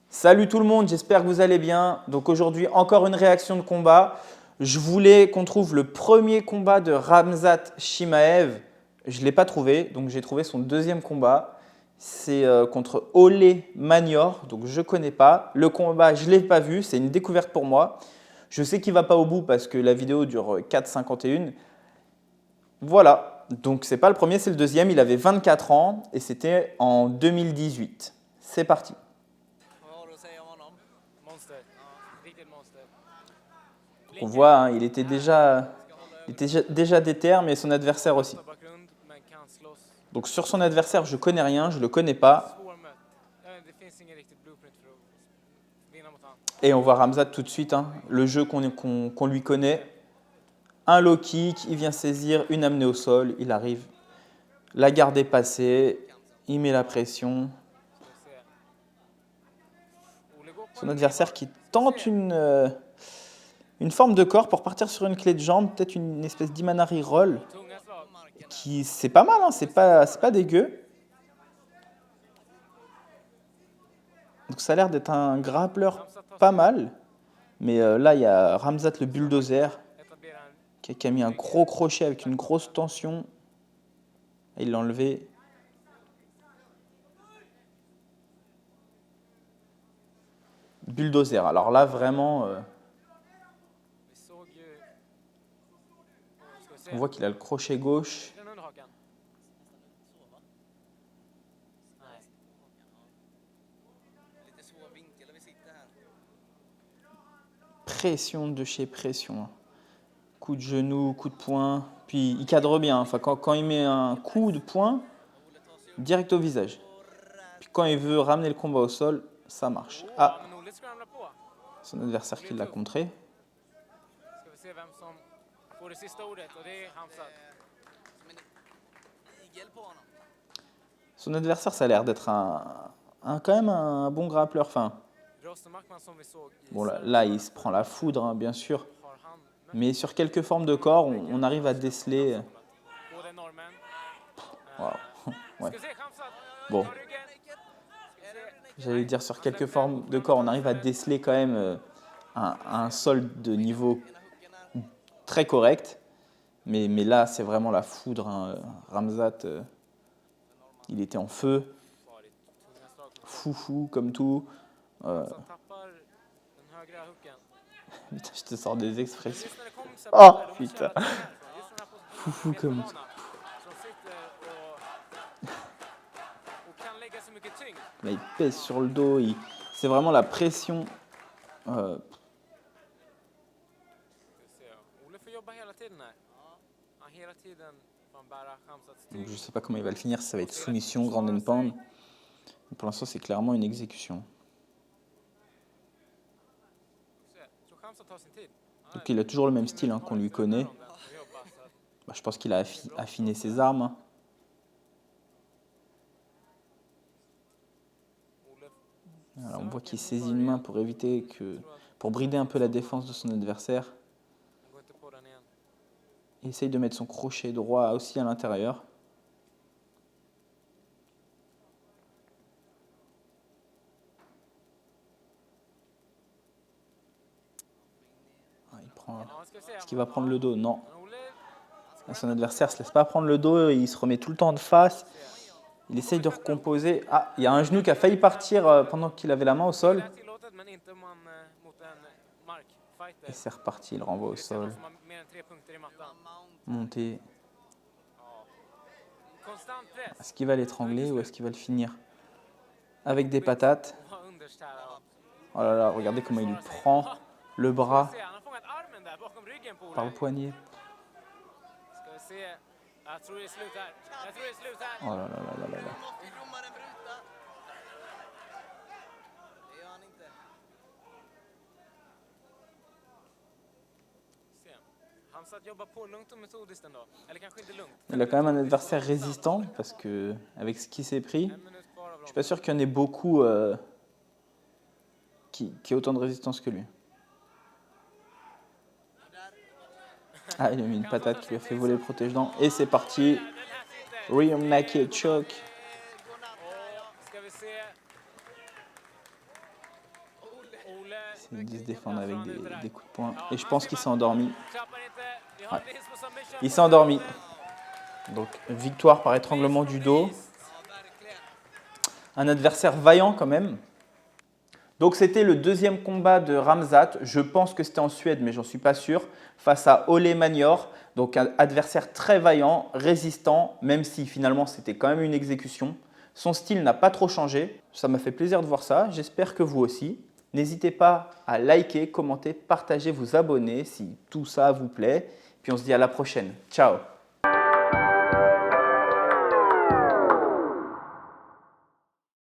Salut tout le monde, j'espère que vous allez bien. Donc aujourd'hui, encore une réaction de combat. Je voulais qu'on trouve le premier combat de Khamzat Chimaev. Je ne l'ai pas trouvé, donc j'ai trouvé son deuxième combat. C'est contre Ole Manior, donc je ne connais pas. Le combat, je ne l'ai pas vu, c'est une découverte pour moi. Je sais qu'il ne va pas au bout parce que la vidéo dure 4,51. Voilà, donc ce n'est pas le premier, c'est le deuxième. Il avait 24 ans et c'était en 2018. C'est parti. On voit, hein, il était déjà déter, mais son adversaire aussi. Donc sur son adversaire, je ne connais rien, je ne le connais pas. Et on voit Khamzat tout de suite, hein, le jeu qu'on lui connaît. Un low kick, il vient saisir, une amenée au sol, il arrive. La garde est passée, il met la pression. Son adversaire qui tente une forme de corps pour partir sur une clé de jambe, peut-être une espèce d'Imanari roll. C'est pas mal, hein, c'est pas dégueu. Donc ça a l'air d'être un grappleur pas mal. Mais là, il y a Khamzat le bulldozer qui a mis un gros crochet avec une grosse tension. Et il l'a enlevé. Bulldozer. Alors là, vraiment, on voit qu'il a le crochet gauche. Pression de chez pression. Coup de genou, coup de poing. Puis il cadre bien. Enfin, quand il met un coup de poing, direct au visage. Puis quand il veut ramener le combat au sol, ça marche. Ah, son adversaire qui l'a contré. Son adversaire, ça a l'air d'être quand même un bon grappleur. Enfin, bon, là, il se prend la foudre, hein, bien sûr. Mais sur quelques formes de corps, on arrive à déceler. Wow. Ouais. Bon. J'allais dire, sur quelques formes de corps, on arrive à déceler quand même un sol de niveau très correct. Mais là, c'est vraiment la foudre. Hein. Khamzat, il était en feu. Foufou comme tout. Putain, je te sors des expressions. Oh putain. Foufou comme tout. Là, il pèse sur le dos. C'est vraiment la pression. Donc, je ne sais pas comment il va le finir. Ça va être soumission, ground and pound. Pour l'instant, c'est clairement une exécution. Donc, il a toujours le même style, hein, qu'on lui connaît. Bah, je pense qu'il a affiné ses armes. Hein. Alors, on voit qu'il saisit une main pour brider un peu la défense de son adversaire. Il essaye de mettre son crochet droit aussi à l'intérieur. Est-ce qu'il va prendre le dos? Non. Son adversaire ne se laisse pas prendre le dos, il se remet tout le temps de face. Il essaye de recomposer. Ah, il y a un genou qui a failli partir pendant qu'il avait la main au sol. Et c'est reparti, il renvoie au sol. Monter. Est-ce qu'il va l'étrangler ou est-ce qu'il va le finir avec des patates? Oh là là, regardez comment il lui prend le bras par le poignet. Oh là là là là là. Il a quand même un adversaire résistant parce que avec ce qu'il s'est pris, je suis pas sûr qu'il y en ait beaucoup qui aient autant de résistance que lui. Ah, il a mis une patate qui lui a fait voler le protège-dents. Et c'est parti. Rear naked choke. Il se défendre avec des coups de poing. Et je pense qu'il s'est endormi. Ouais. Il s'est endormi. Donc, victoire par étranglement du dos. Un adversaire vaillant quand même. Donc, c'était le deuxième combat de Khamzat. Je pense que c'était en Suède, mais j'en suis pas sûr. Face à Ole Manior. Donc, un adversaire très vaillant, résistant, même si finalement c'était quand même une exécution. Son style n'a pas trop changé. Ça m'a fait plaisir de voir ça. J'espère que vous aussi. N'hésitez pas à liker, commenter, partager, vous abonner si tout ça vous plaît. Puis on se dit à la prochaine. Ciao!